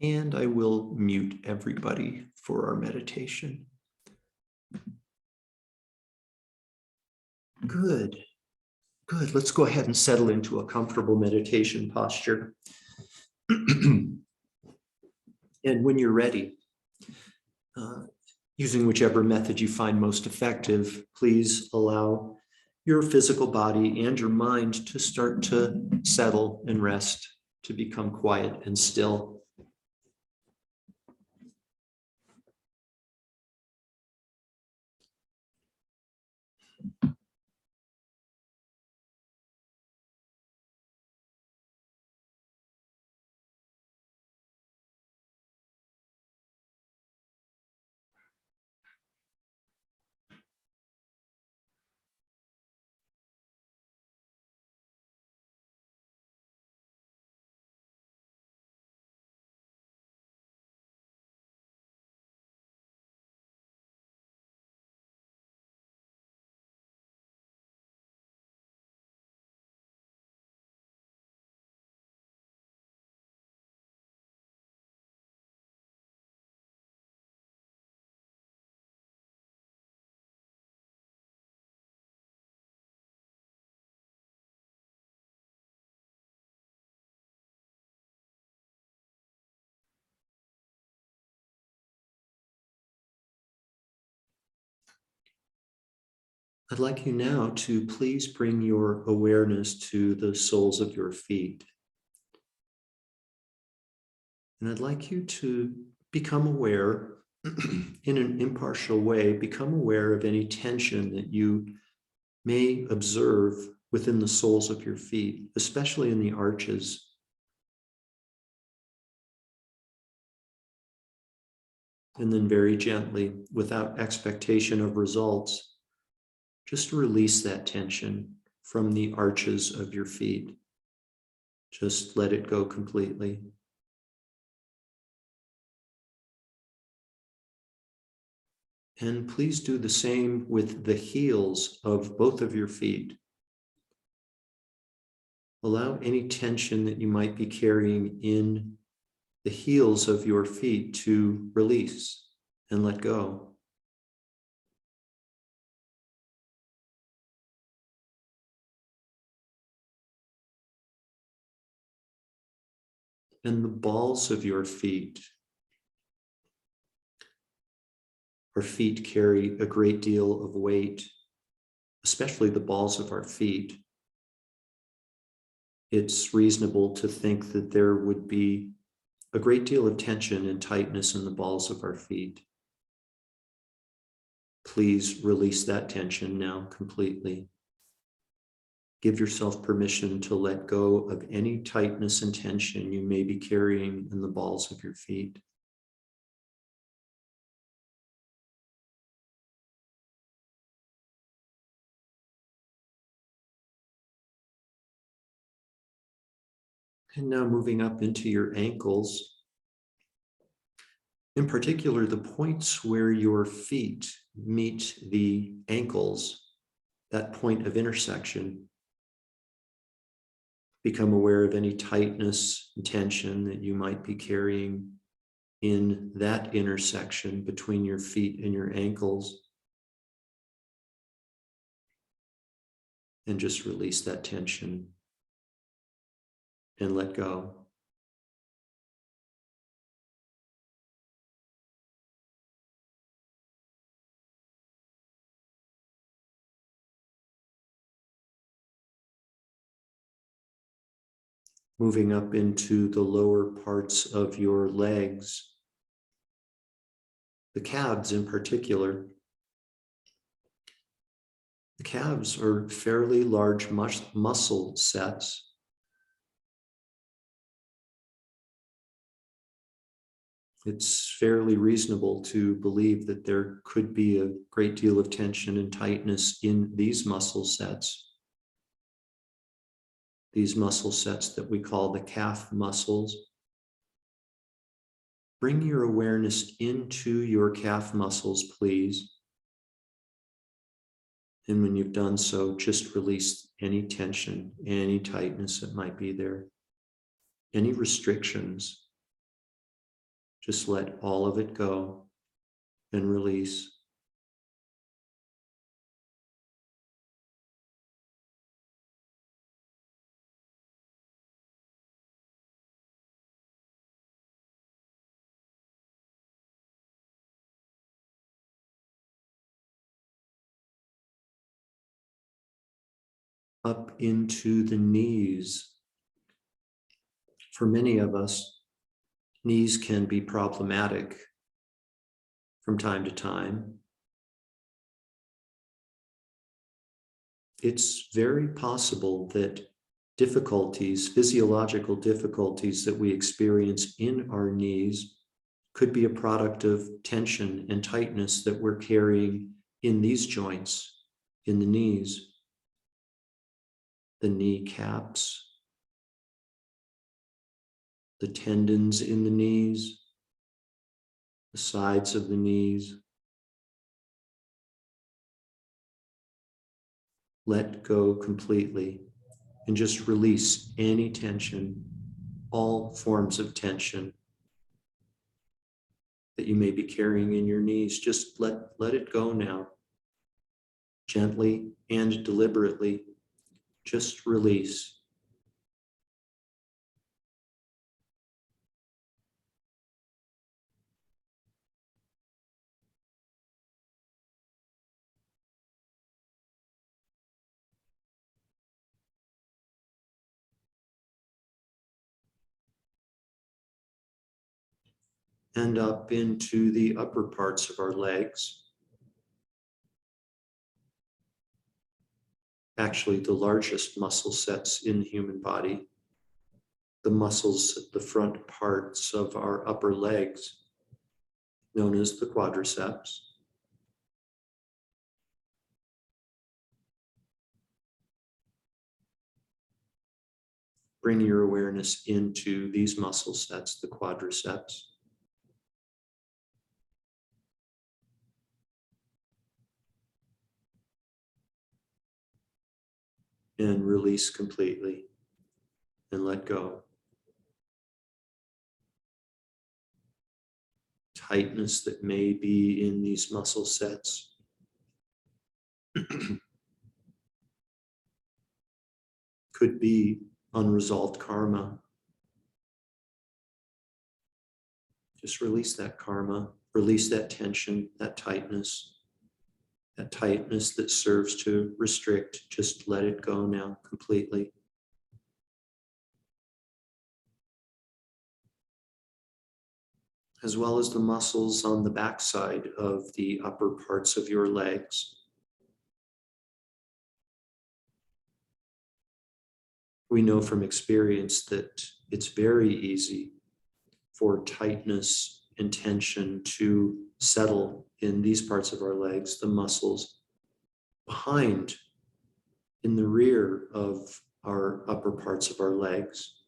And I will mute everybody for our meditation. Good. Good. Let's go ahead and settle into a comfortable meditation posture. And when you're ready, using whichever method you find most effective, please allow your physical body and your mind to start to settle and rest, to become quiet and still. I'd like you now to please bring your awareness to the soles of your feet. And I'd like you to become aware, in an impartial way, become aware of any tension that you may observe within the soles of your feet, especially in the arches. And then very gently, without expectation of results, just release that tension from the arches of your feet. Just let it go completely. And please do the same with the heels of both of your feet. Allow any tension that you might be carrying in the heels of your feet to release and let go. And the balls of your feet. Our feet carry a great deal of weight, especially the balls of our feet. It's reasonable to think that there would be a great deal of tension and tightness in the balls of our feet. Please release that tension now completely. Give yourself permission to let go of any tightness and tension you may be carrying in the balls of your feet. And now moving up into your ankles, in particular, the points where your feet meet the ankles, that point of intersection. Become aware of any tightness and tension that you might be carrying in that intersection between your feet and your ankles. And just release that tension and let go. Moving up into the lower parts of your legs, the calves in particular. The calves are fairly large muscle sets. It's fairly reasonable to believe that there could be a great deal of tension and tightness in these muscle sets. These muscle sets that we call the calf muscles. Bring your awareness into your calf muscles, please. And when you've done so, just release any tension, any tightness that might be there, any restrictions. Just let all of it go and release. Up into the knees. For many of us, knees can be problematic from time to time. It's very possible that difficulties, physiological difficulties that we experience in our knees could be a product of tension and tightness that we're carrying in these joints, in the knees, the kneecaps, the tendons in the knees, the sides of the knees. Let go completely and just release any tension, all forms of tension that you may be carrying in your knees. Just let it go now. Gently and deliberately, just release. And up into the upper parts of our legs. Actually, the largest muscle sets in the human body. The muscles at the front parts of our upper legs, known as the quadriceps. Bring your awareness into these muscle sets, the quadriceps. And release completely and let go. Tightness that may be in these muscle sets. Could be unresolved karma. Just release that karma, release that tension, that tightness that serves to restrict. Just let it go now completely. As well as the muscles on the backside of the upper parts of your legs. We know from experience that it's very easy for tightness and tension to settle in these parts of our legs, the muscles behind, in the rear of our upper parts of our legs.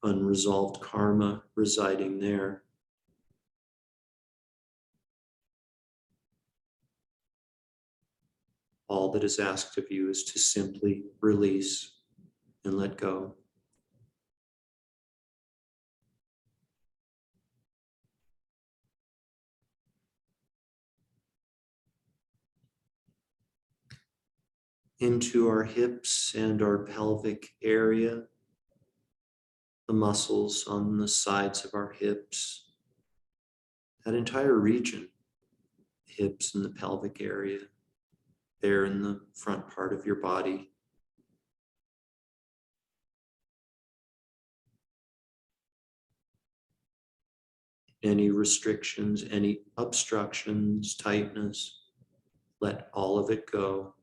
Unresolved karma residing there. All that is asked of you is to simply release and let go. Into our hips and our pelvic area, the muscles on the sides of our hips, that entire region, hips and the pelvic area, there in the front part of your body. Any restrictions, any obstructions, tightness, let all of it go.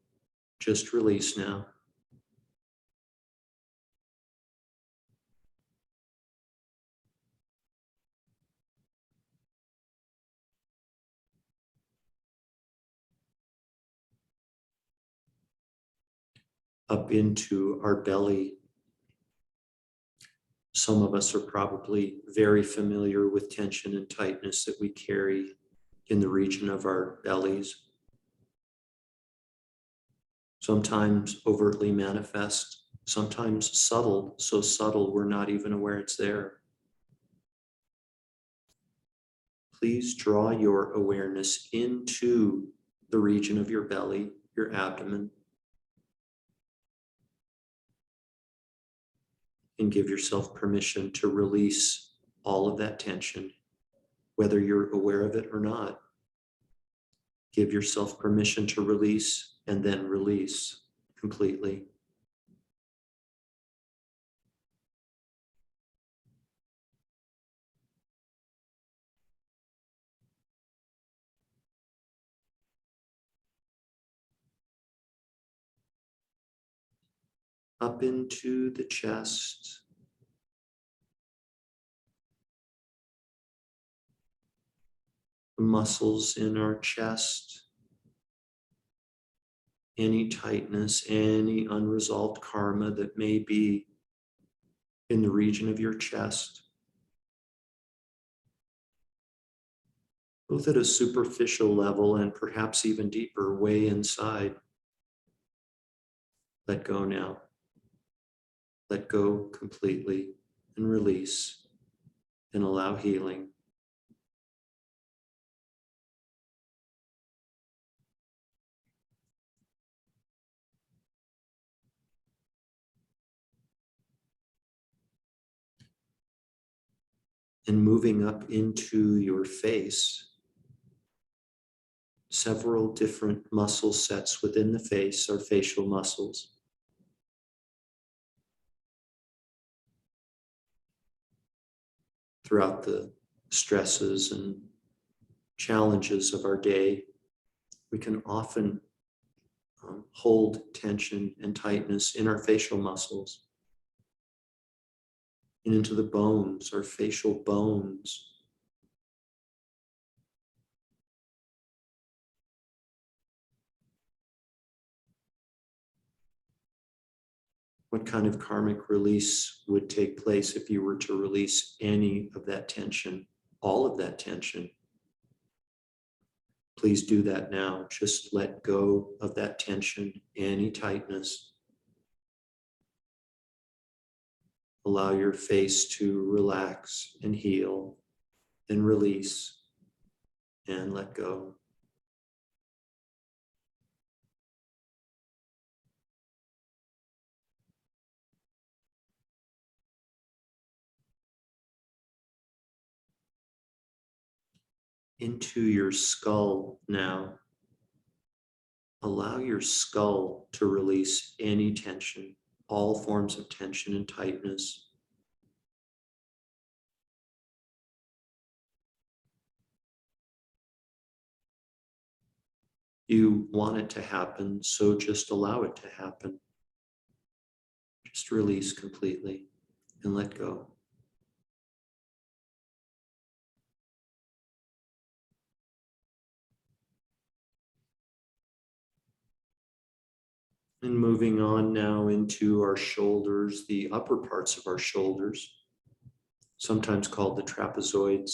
Just release now. Up into our belly. Some of us are probably very familiar with tension and tightness that we carry in the region of our bellies. Sometimes overtly manifest, sometimes subtle, so subtle we're not even aware it's there. Please draw your awareness into the region of your belly, your abdomen, and give yourself permission to release all of that tension, whether you're aware of it or not. Give yourself permission to release and then release completely. Up into the chest, the muscles in our chest, any tightness, any unresolved karma that may be in the region of your chest, both at a superficial level and perhaps even deeper, way inside. Let go now. Let go completely and release and allow healing. And moving up into your face, several different muscle sets within the face are facial muscles. Throughout the stresses and challenges of our day, we can often hold tension and tightness in our facial muscles and into the bones, our facial bones. What kind of karmic release would take place if you were to release any of that tension, all of that tension? Please do that now. Just let go of that tension, any tightness. Allow your face to relax and heal and release and let go. Into your skull now. Allow your skull to release any tension, all forms of tension and tightness. You want it to happen, so just allow it to happen. Just release completely and let go. And moving on now into our shoulders, the upper parts of our shoulders, sometimes called the trapezoids.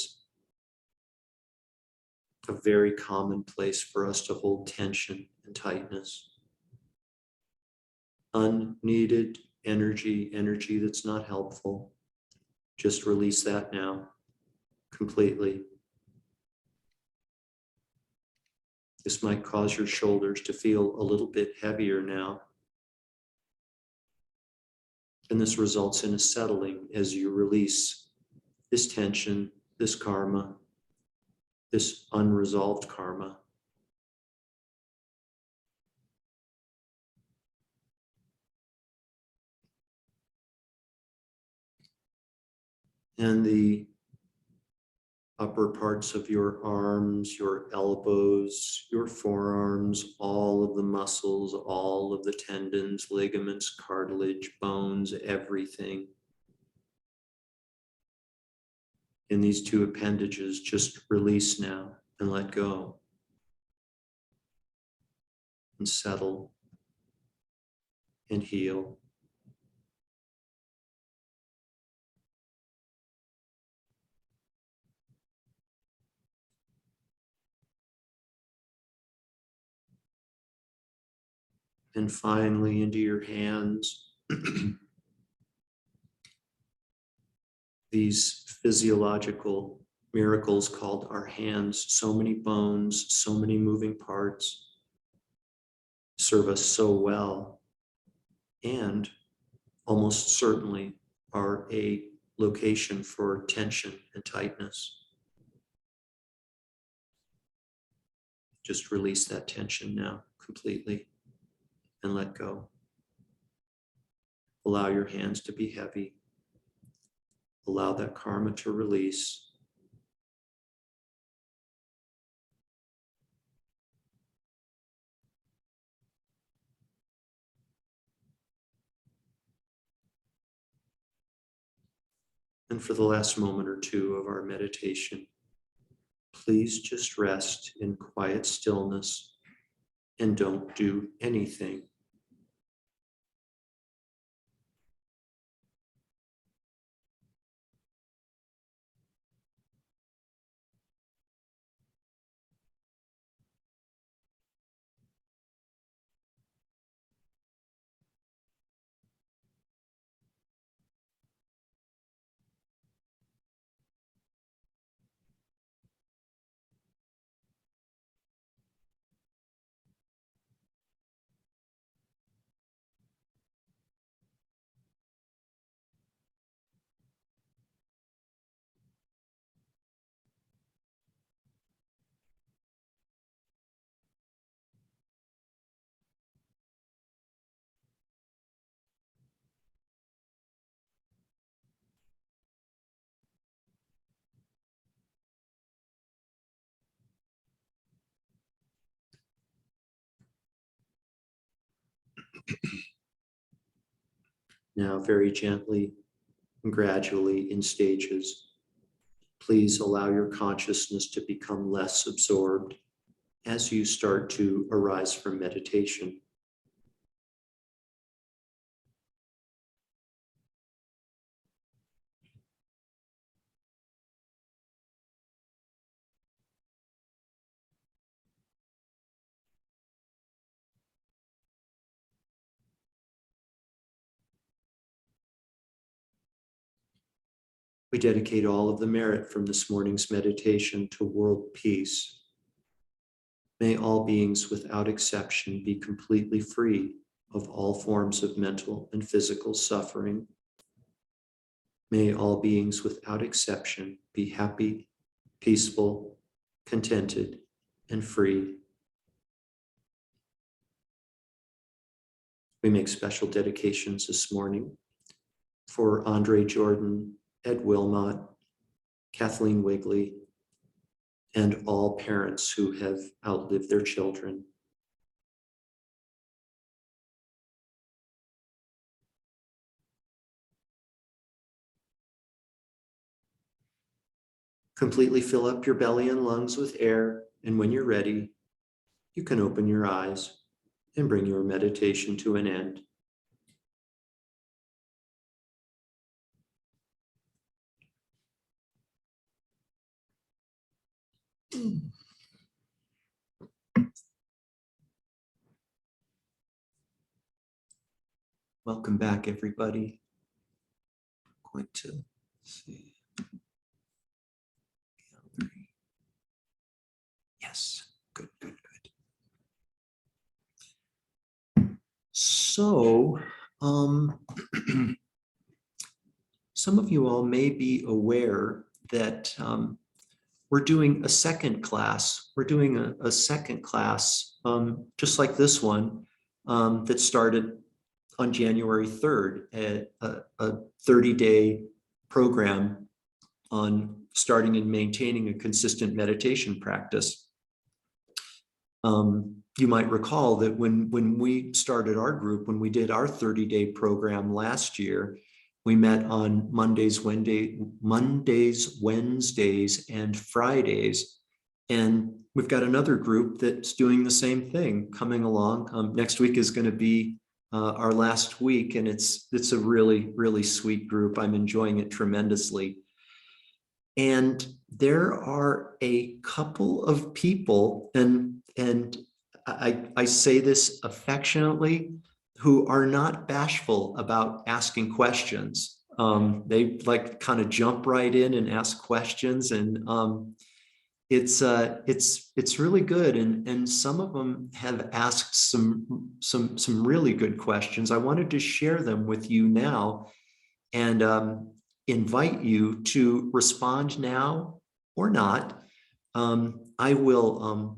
A very common place for us to hold tension and tightness. Unneeded energy that's not helpful. Just release that now completely. This might cause your shoulders to feel a little bit heavier now. And this results in a settling as you release this tension, this karma, this unresolved karma. And the upper parts of your arms, your elbows, your forearms, all of the muscles, all of the tendons, ligaments, cartilage, bones, everything. In these two appendages, just release now and let go. And settle and heal. And finally into your hands, These physiological miracles called our hands, so many bones, so many moving parts, serve us so well, and almost certainly are a location for tension and tightness. Just release that tension now completely and let go. Allow your hands to be heavy. Allow that karma to release. And for the last moment or two of our meditation, please just rest in quiet stillness and don't do anything. Now, very gently and gradually in stages, please allow your consciousness to become less absorbed as you start to arise from meditation. We dedicate all of the merit from this morning's meditation to world peace. May all beings without exception be completely free of all forms of mental and physical suffering. May all beings without exception be happy, peaceful, contented, and free. We make special dedications this morning for Andre Jordan, Ed Wilmot, Kathleen Wigley, and all parents who have outlived their children. Completely fill up your belly and lungs with air, and when you're ready, you can open your eyes and bring your meditation to an end. Welcome back, everybody. I'm going to see. Yes, good, good, good. So, some of you all may be aware that we're doing a second class. We're doing a second class, just like this one, that started on January 3rd, a 30-day program on starting and maintaining a consistent meditation practice. You might recall that when we started our group, when we did our 30-day program last year, we met on Mondays, Wednesdays, and Fridays. And we've got another group that's doing the same thing coming along. Next week is going to be our last week, and it's a really, really sweet group. I'm enjoying it tremendously. And there are a couple of people, and I say this affectionately, who are not bashful about asking questions. They like kind of jump right in and ask questions, and it's really good. And some of them have asked some really good questions. I wanted to share them with you now, and invite you to respond now or not. I will,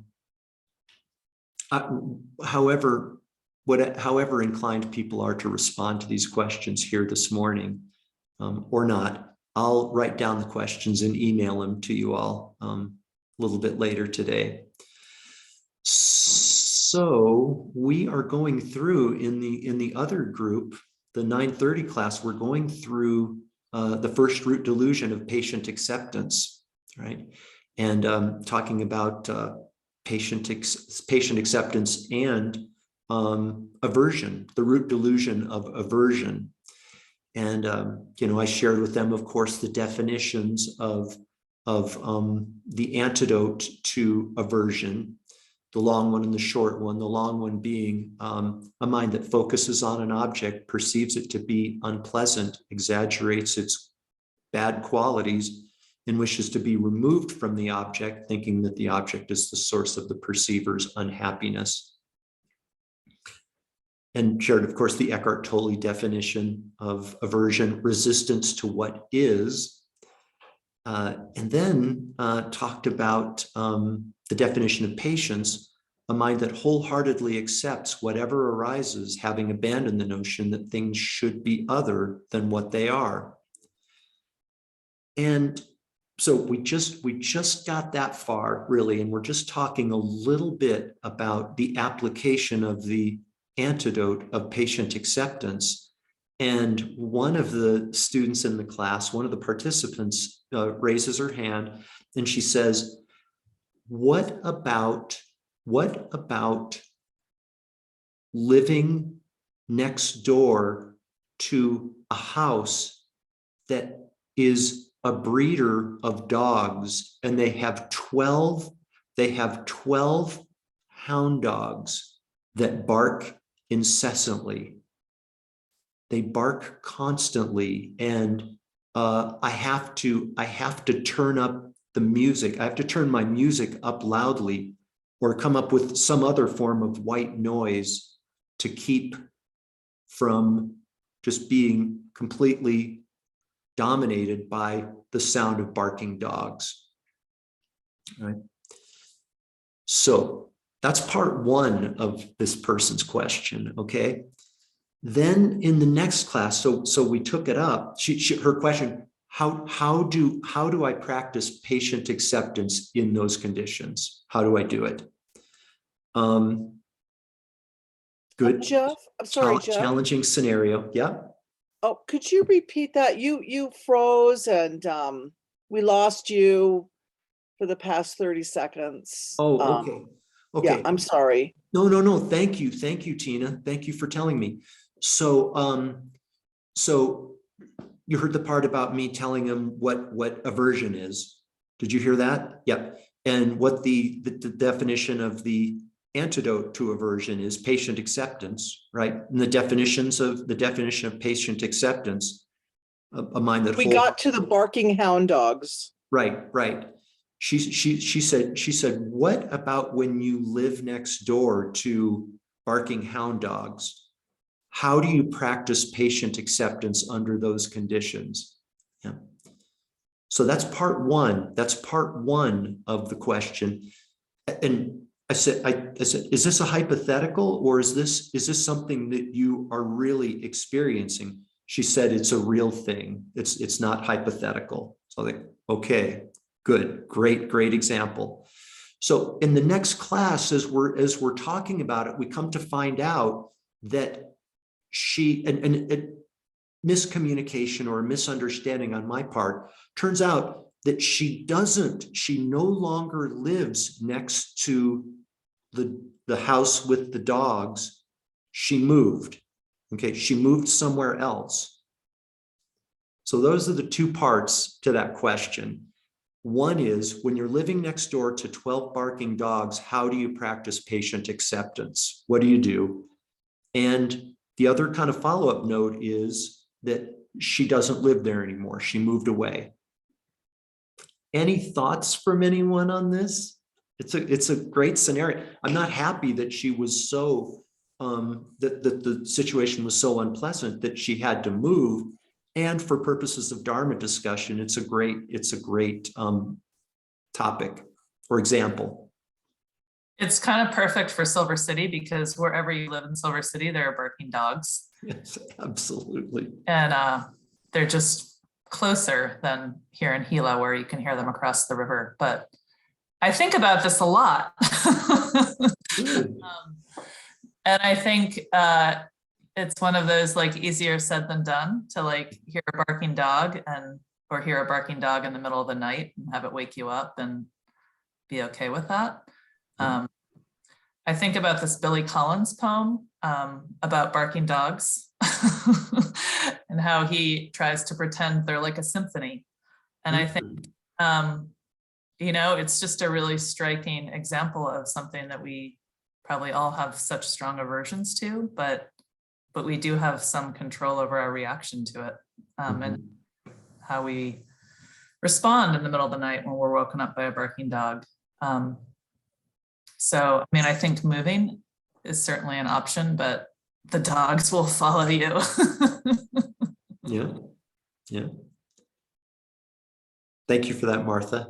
however inclined people are to respond to these questions here this morning, or not, I'll write down the questions and email them to you all a little bit later today. So we are going through in the other group, the 930 class, we're going through the first root delusion of patient acceptance, right? And talking about patient acceptance and aversion, the root delusion of aversion. And I shared with them, of course, the definitions of the antidote to aversion, the long one and the short one. The long one being a mind that focuses on an object, perceives it to be unpleasant, exaggerates its bad qualities, and wishes to be removed from the object, thinking that the object is the source of the perceiver's unhappiness. And shared, of course, the Eckhart Tolle definition of aversion: resistance to what is. And then talked about the definition of patience: a mind that wholeheartedly accepts whatever arises, having abandoned the notion that things should be other than what they are. And so we just got that far, really, and we're just talking a little bit about the application of the antidote of patient acceptance. And one of the students in the class, one of the participants, raises her hand, and she says, what about living next door to a house that is a breeder of dogs, and they have 12 hound dogs that bark incessantly. They bark constantly, and I have to turn up the music. I have to turn my music up loudly, or come up with some other form of white noise to keep from just being completely dominated by the sound of barking dogs. Right? So that's part one of this person's question. Okay. Then in the next class, so we took it up. Her question: how do I practice patient acceptance in those conditions? How do I do it? Good. Jeff, I'm sorry, Jeff. Challenging scenario. Yeah. Oh, could you repeat that? You froze, and we lost you for the past 30 seconds. Oh, okay. Okay. Yeah, I'm sorry. No. Thank you, Tina. Thank you for telling me. So, so you heard the part about me telling him what aversion is. Did you hear that? Yep. And what the definition of the antidote to aversion is: patient acceptance, right? And the definition of patient acceptance, a mind that we got to the barking hound dogs. Right. She said, what about when you live next door to barking hound dogs? How do you practice patient acceptance under those conditions? Yeah. So that's part one. That's part one of the question. And I said, is this a hypothetical, or is this something that you are really experiencing? She said, it's a real thing. It's not hypothetical. So I think, okay, good, great example. So in the next class, as we're talking about it, we come to find out that and miscommunication or misunderstanding on my part, turns out that she no longer lives next to the house with the dogs. She moved. Okay, she moved somewhere else. So those are the two parts to that question. One is, when you're living next door to 12 barking dogs, how do you practice patient acceptance? What do you do? And The other kind of follow-up note is that she doesn't live there anymore. She moved away. Any thoughts from anyone on this? It's a great scenario. I'm not happy that she was so that the situation was so unpleasant that she had to move. And for purposes of Dharma discussion, it's a great topic or example. It's kind of perfect for Silver City because wherever you live in Silver City, there are barking dogs. Yes, absolutely. And they're just closer than here in Gila where you can hear them across the river. But I think about this a lot. And I think it's one of those like easier said than done to like hear a barking dog or hear a barking dog in the middle of the night and have it wake you up and be okay with that. I think about this Billy Collins poem about barking dogs and how he tries to pretend they're like a symphony. And I think, you know, it's just a really striking example of something that we probably all have such strong aversions to, but we do have some control over our reaction to it and how we respond in the middle of the night when we're woken up by a barking dog. So, I mean, I think moving is certainly an option, but the dogs will follow you. Yeah. Thank you for that, Martha.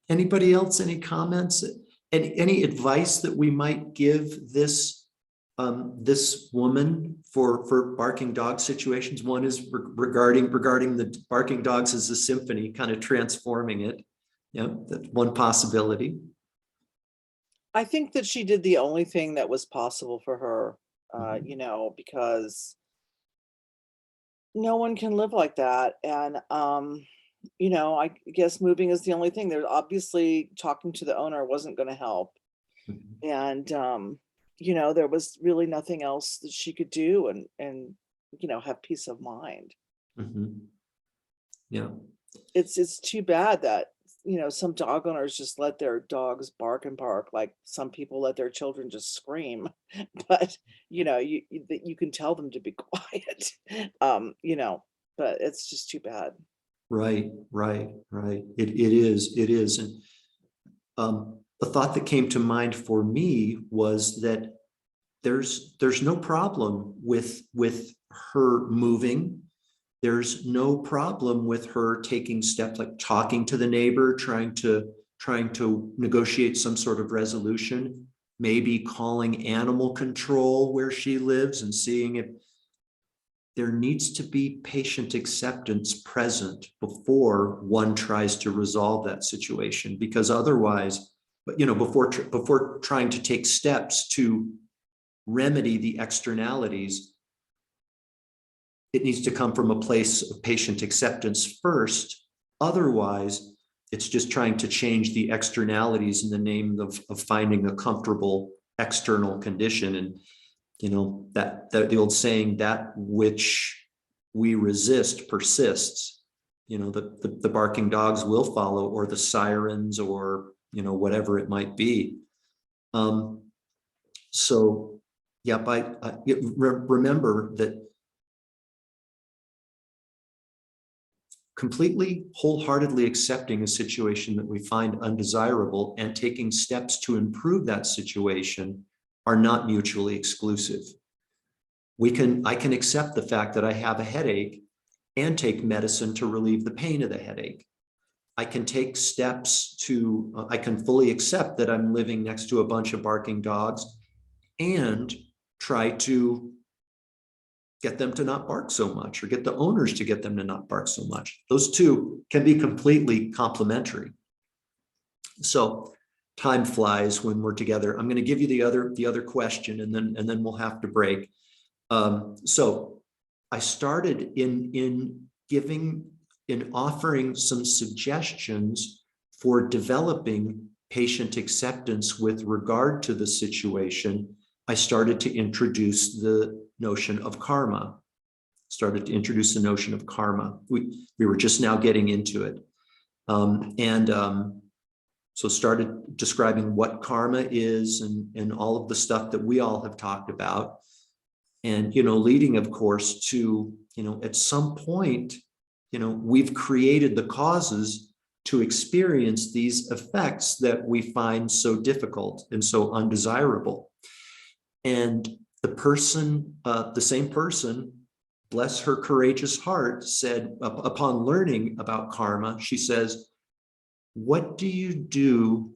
Anybody else, any comments? Any advice that we might give this woman for barking dog situations? One is regarding the barking dogs as a symphony, kind of transforming it. Yeah, that's one possibility. I think that she did the only thing that was possible for her, you know, because no one can live like that. And, you know, I guess moving is the only thing. There's obviously talking to the owner wasn't going to help. And, you know, there was really nothing else that she could do and, you know, have peace of mind. Yeah. It's too bad that, you know, some dog owners just let their dogs bark and bark like some people let their children just scream. But, you know, you can tell them to be quiet, you know, but it's just too bad. Right. It is. And the thought that came to mind for me was that there's no problem with her moving. There's no problem with her taking steps like talking to the neighbor, trying to negotiate some sort of resolution, maybe calling animal control where she lives and seeing if there needs to be patient acceptance present before one tries to resolve that situation, because otherwise, but you know, before trying to take steps to remedy the externalities, it needs to come from a place of patient acceptance first. Otherwise, it's just trying to change the externalities in the name of finding a comfortable external condition. And, you know, that the old saying, that which we resist persists. You know, the barking dogs will follow, or the sirens, or, you know, whatever it might be. So, yeah, remember that completely, wholeheartedly accepting a situation that we find undesirable and taking steps to improve that situation are not mutually exclusive. I can accept the fact that I have a headache and take medicine to relieve the pain of the headache. I can take steps to, I can fully accept that I'm living next to a bunch of barking dogs and try to get them to not bark so much, or get the owners to get them to not bark so much. Those two can be completely complementary. So time flies when we're together. I'm going to give you the other question, and then we'll have to break. So I started in offering some suggestions for developing patient acceptance with regard to the situation. I started to introduce the notion of karma. We were just now getting into it. So started describing what karma is and all of the stuff that we all have talked about. And, leading, of course, to, at some point, we've created the causes to experience these effects that we find so difficult and so undesirable. And the same person, bless her courageous heart, said, upon learning about karma, she says, what do you do?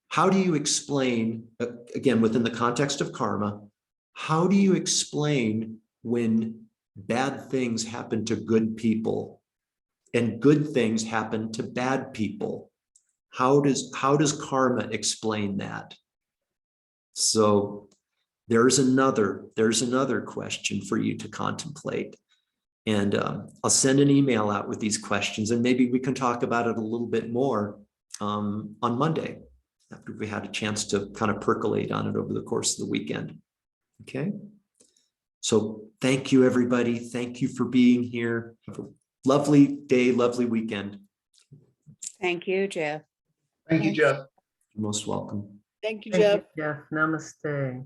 How do you explain, again, within the context of karma, how do you explain when bad things happen to good people and good things happen to bad people? How does karma explain that? So there's another question for you to contemplate. And I'll send an email out with these questions, and maybe we can talk about it a little bit more on Monday, after we had a chance to kind of percolate on it over the course of the weekend. Okay. So thank you, everybody. Thank you for being here. Have a lovely day, lovely weekend. Thank you, Jeff. Thank you, Jeff. You're most welcome. Thank you, Thank Jeff. you, Jeff. Namaste.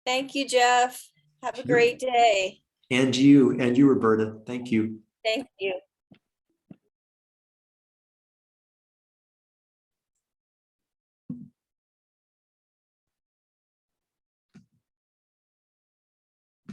Thank you, Jeff. Have a great day. And you, Roberta. Thank you. Thank you.